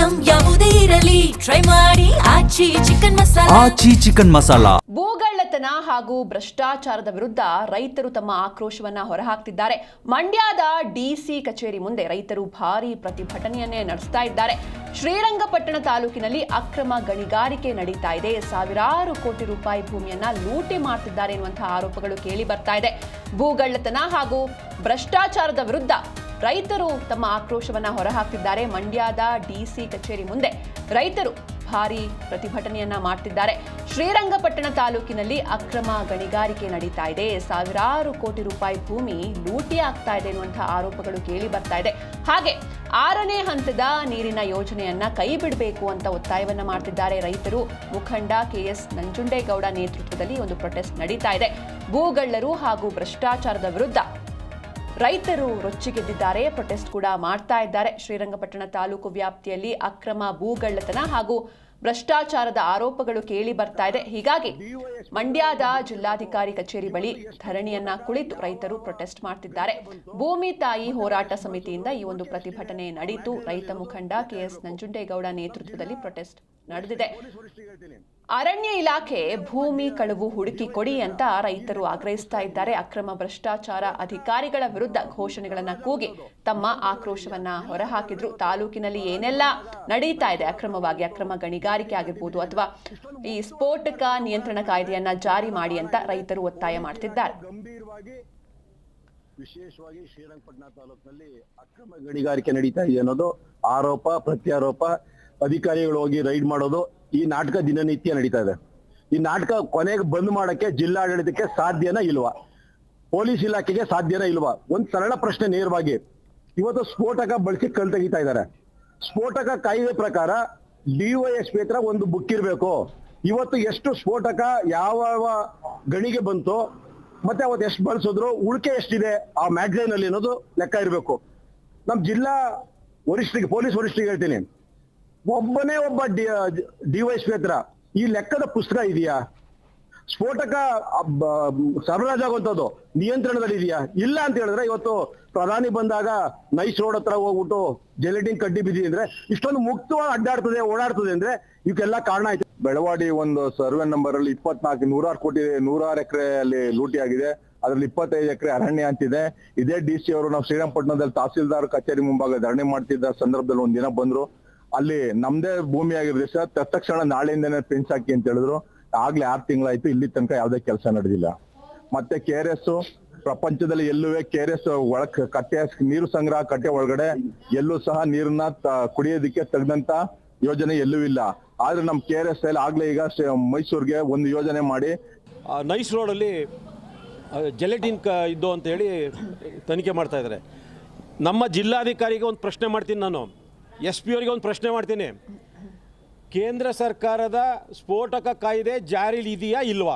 Item ಯಾವುದೇ ಇರಲಿ try ಮಾಡಿ ಆಚಿ ಚಿಕನ್ ಮಸಾಲಾ. ಭೂಗಳ್ಳತನ ಹಾಗೂ ಭ್ರಷ್ಟಾಚಾರದ ವಿರುದ್ಧ ರೈತರು ತಮ್ಮ ಆಕ್ರೋಶವನ್ನ ಹೊರಹಾಕ್ತಿದ್ದಾರೆ. ಮಂಡ್ಯದ ಡಿಸಿ ಕಚೇರಿ ಮುಂದೆ ರೈತರು ಭಾರೀ ಪ್ರತಿಭಟನೆಯನ್ನೇ ನಡೆಸ್ತಾ ಇದ್ದಾರೆ. ಶ್ರೀರಂಗಪಟ್ಟಣ ತಾಲೂಕಿನಲ್ಲಿ ಅಕ್ರಮ ಗಣಿಗಾರಿಕೆ ನಡೀತಾ ಇದೆ. ಸಾವಿರಾರು ಕೋಟಿ ರೂಪಾಯಿ ಭೂಮಿಯನ್ನ ಲೂಟಿ ಮಾಡ್ತಿದ್ದಾರೆ ಎನ್ನುವಂತಹ ಆರೋಪಗಳು ಕೇಳಿ ಬರ್ತಾ ಇದೆ. ಭೂಗಳ್ಳತನ ಹಾಗೂ ಭ್ರಷ್ಟಾಚಾರದ ವಿರುದ್ಧ ರೈತರು ತಮ್ಮ ಆಕ್ರೋಶವನ್ನ ಹೊರಹಾಕ್ತಿದ್ದಾರೆ. ಮಂಡ್ಯದ ಡಿಸಿ ಕಚೇರಿ ಮುಂದೆ ರೈತರು ಭಾರೀ ಪ್ರತಿಭಟನೆಯನ್ನ ಮಾಡ್ತಿದ್ದಾರೆ. ಶ್ರೀರಂಗಪಟ್ಟಣ ತಾಲೂಕಿನಲ್ಲಿ ಅಕ್ರಮ ಗಣಿಗಾರಿಕೆ ನಡೀತಾ ಇದೆ. ಸಾವಿರಾರು ಕೋಟಿ ರೂಪಾಯಿ ಭೂಮಿ ಲೂಟಿ ಆಗ್ತಾ ಇದೆ ಎನ್ನುವಂತಹ ಆರೋಪಗಳು ಕೇಳಿ ಬರ್ತಾ ಇದೆ. ಹಾಗೆ 6ನೇ ಹಂತದ ನೀರಿನ ಯೋಜನೆಯನ್ನ ಕೈ ಬಿಡಬೇಕು ಅಂತ ಒತ್ತಾಯವನ್ನ ಮಾಡ್ತಿದ್ದಾರೆ ರೈತರು. ಮುಖಂಡ KS ನಂಜುಂಡೇಗೌಡ ನೇತೃತ್ವದಲ್ಲಿ ಒಂದು ಪ್ರೊಟೆಸ್ಟ್ ನಡೀತಾ ಇದೆ. ಭೂಗಳ್ಳರು ಹಾಗೂ ಭ್ರಷ್ಟಾಚಾರದ ವಿರುದ್ಧ ರೈತರು ರೊಚ್ಚಿಗೆದ್ದಿದ್ದಾರೆ. ಪ್ರೊಟೆಸ್ಟ್ ಕೂಡ ಮಾಡ್ತಾ ಇದ್ದಾರೆ. ಶ್ರೀರಂಗಪಟ್ಟಣ ತಾಲೂಕು ವ್ಯಾಪ್ತಿಯಲ್ಲಿ ಅಕ್ರಮ ಭೂಗಳ್ಳತನ ಹಾಗೂ ಭ್ರಷ್ಟಾಚಾರದ ಆರೋಪಗಳು ಕೇಳಿ ಬರ್ತಾ ಇದೆ. ಹೀಗಾಗಿ ಮಂಡ್ಯದ ಜಿಲ್ಲಾಧಿಕಾರಿ ಕಚೇರಿ ಬಳಿ ಧರಣಿಯನ್ನ ಕುಳಿತು ರೈತರು ಪ್ರೊಟೆಸ್ಟ್ ಮಾಡ್ತಿದ್ದಾರೆ. ಭೂಮಿ ತಾಯಿ ಹೋರಾಟ ಸಮಿತಿಯಿಂದ ಈ ಒಂದು ಪ್ರತಿಭಟನೆ ನಡೆಯಿತು. ರೈತ ಮುಖಂಡ KS ನಂಜುಂಡೇಗೌಡ ನೇತೃತ್ವದಲ್ಲಿ ಪ್ರೊಟೆಸ್ಟ್ ನಡೆದಿದೆ. ಅರಣ್ಯ ಇಲಾಖೆ ಭೂಮಿ ಕಳುವು ಹುಡುಕಿ ಕೊಡಿ ಅಂತ ರೈತರು ಆಗ್ರಹಿಸ್ತಾ ಇದ್ದಾರೆ. ಅಕ್ರಮ ಭ್ರಷ್ಟಾಚಾರ ಅಧಿಕಾರಿಗಳ ವಿರುದ್ಧ ಘೋಷಣೆಗಳನ್ನ ಕೂಗಿ ತಮ್ಮ ಆಕ್ರೋಶವನ್ನ ಹೊರಹಾಕಿದ್ರು. ತಾಲೂಕಿನಲ್ಲಿ ಏನೆಲ್ಲ ನಡೀತಾ ಇದೆ ಅಕ್ರಮವಾಗಿ, ಅಕ್ರಮ ಗಣಿಗಾರಿಕೆ ಆಗಿರ್ಬೋದು ಅಥವಾ ಈ ಸ್ಫೋಟಕ ನಿಯಂತ್ರಣ ಕಾಯ್ದೆಯನ್ನ ಜಾರಿ ಮಾಡಿ ಅಂತ ರೈತರು ಒತ್ತಾಯ ಮಾಡ್ತಿದ್ದಾರೆ. ವಿಶೇಷವಾಗಿ ಶ್ರೀರಂಗಪಟ್ಟಣ ತಾಲೂಕಿನಲ್ಲಿ ಅಕ್ರಮ ಗಣಿಗಾರಿಕೆ ನಡೀತಾ ಇದೆ ಅನ್ನೋದು ಆರೋಪ ಪ್ರತ್ಯಾರೋಪ. ಅಧಿಕಾರಿಗಳು ಹೋಗಿ ರೈಡ್ ಮಾಡೋದು, ಈ ನಾಟಕ ದಿನನಿತ್ಯ ನಡೀತಾ ಇದೆ. ಈ ನಾಟಕ ಕೊನೆಗೆ ಬಂದ್ ಮಾಡಕ್ಕೆ ಜಿಲ್ಲಾಡಳಿತಕ್ಕೆ ಸಾಧ್ಯನಾ ಇಲ್ವಾ? ಪೊಲೀಸ್ ಇಲಾಖೆಗೆ ಸಾಧ್ಯನಾ ಇಲ್ವಾ? ಒಂದ್ ಸರಳ ಪ್ರಶ್ನೆ ನೇರವಾಗಿ. ಇವತ್ತು ಸ್ಫೋಟಕ ಬಳಸಿ ಕಲ್ ತೆಗಿತಾ ಇದ್ದಾರೆ. ಸ್ಫೋಟಕ ಕಾಯ್ದೆ ಪ್ರಕಾರ DYSP ಹತ್ರ ಒಂದು ಬುಕ್ ಇರ್ಬೇಕು. ಇವತ್ತು ಎಷ್ಟು ಸ್ಫೋಟಕ ಯಾವ ಗಣಿಗೆ ಬಂತು, ಮತ್ತೆ ಅವತ್ತು ಎಷ್ಟು ಬಳಸಿದ್ರು, ಉಳಿಕೆ ಎಷ್ಟಿದೆ ಆ ಮ್ಯಾಗಝೈನ್ ಅಲ್ಲಿ ಅನ್ನೋದು ಲೆಕ್ಕ ಇರಬೇಕು. ನಮ್ ಜಿಲ್ಲಾ ವರಿಷ್ಠರಿಗೆ, ಪೊಲೀಸ್ ವರಿಷ್ಠರಿಗೆ ಹೇಳ್ತೀನಿ, ಒಬ್ಬ DYSP ಹತ್ರ ಈ ಲೆಕ್ಕದ ಪುಸ್ತಕ ಇದೆಯಾ? ಸ್ಫೋಟಕ ಸರಬರಾಜು ಆಗುವಂಥದ್ದು ನಿಯಂತ್ರಣದಲ್ಲಿ ಇದೆಯಾ? ಇಲ್ಲ ಅಂತ ಹೇಳಿದ್ರೆ ಇವತ್ತು ಪ್ರಧಾನಿ ಬಂದಾಗ ನೈಸ್ ರೋಡ್ ಹತ್ರ ಹೋಗ್ಬಿಟ್ಟು ಜೆಲೆಟಿನ್ ಕಡ್ಡಿ ಬಿದ್ದಿದೆ ಅಂದ್ರೆ, ಇಷ್ಟೊಂದು ಮುಕ್ತವಾಗಿ ಅಡ್ಡಾಡ್ತದೆ ಓಡಾಡ್ತದೆ ಅಂದ್ರೆ ಇವಕ್ಕೆಲ್ಲ ಕಾರಣ ಆಯ್ತು. ಬೆಳವಾಡಿ ಒಂದು ಸರ್ವೆ ನಂಬರ್ ಅಲ್ಲಿ 100 ಎಕರೆ ಅಲ್ಲಿ ಲೂಟಿ ಆಗಿದೆ. ಅದ್ರಲ್ಲಿ 25 ಎಕರೆ ಅರಣ್ಯ ಅಂತಿದೆ. ಇದೇ DC ಅವರು ನಾವು ಶ್ರೀರಂಗಪಟ್ಟಣದಲ್ಲಿ ತಹಸೀಲ್ದಾರ್ ಕಚೇರಿ ಮುಂಭಾಗ ಧರಣಿ ಮಾಡ್ತಿದ್ದ ಸಂದರ್ಭದಲ್ಲಿ ಒಂದಿನ ಬಂದ್ರು. ಅಲ್ಲಿ ನಮ್ದೇ ಭೂಮಿ ಆಗಿರೋದು ಸರ್, ತಕ್ಷಣ ನಾಳೆಯಿಂದನೇ ಫೆನ್ಸ್ ಹಾಕಿ ಅಂತ ಹೇಳಿದ್ರು. ಆಗ್ಲೇ 6 ತಿಂಗಳಾಯ್ತು, ಇಲ್ಲಿ ತನಕ ಯಾವ್ದೇ ಕೆಲಸ ನಡೆದಿಲ್ಲ. ಮತ್ತೆ KRS ಪ್ರಪಂಚದಲ್ಲಿ ಎಲ್ಲೂ KRS ಒಳಕ್ ಕಟ್ಟೆ ನೀರು ಸಂಗ್ರಹ ಕಟ್ಟೆ ಒಳಗಡೆ ಎಲ್ಲೂ ಸಹ ನೀರನ್ನ ಕುಡಿಯೋದಕ್ಕೆ ತೆಗೆದಂತ ಯೋಜನೆ ಎಲ್ಲೂ ಇಲ್ಲ. ಆದ್ರೆ ನಮ್ KRS ಅಲ್ಲಿ ಆಗ್ಲೇ ಈಗ ಮೈಸೂರಿಗೆ ಒಂದು ಯೋಜನೆ ಮಾಡಿ ನೈಸ್ ರೋಡ್ ಅಲ್ಲಿ ಜೆಲೆಟಿನ್ ಇದ್ದು ಅಂತ ಹೇಳಿ ತನಿಖೆ ಮಾಡ್ತಾ ಇದ್ದಾರೆ. ನಮ್ಮ ಜಿಲ್ಲಾಧಿಕಾರಿಗೆ ಒಂದು ಪ್ರಶ್ನೆ ಮಾಡ್ತೀನಿ, ನಾನು SP ಅವರಿಗೆ ಒಂದು ಪ್ರಶ್ನೆ ಮಾಡ್ತೀನಿ. ಕೇಂದ್ರ ಸರ್ಕಾರದ ಸ್ಫೋಟಕ ಕಾಯ್ದೆ ಜಾರಿಲಿ ಇದೆಯಾ ಇಲ್ವಾ?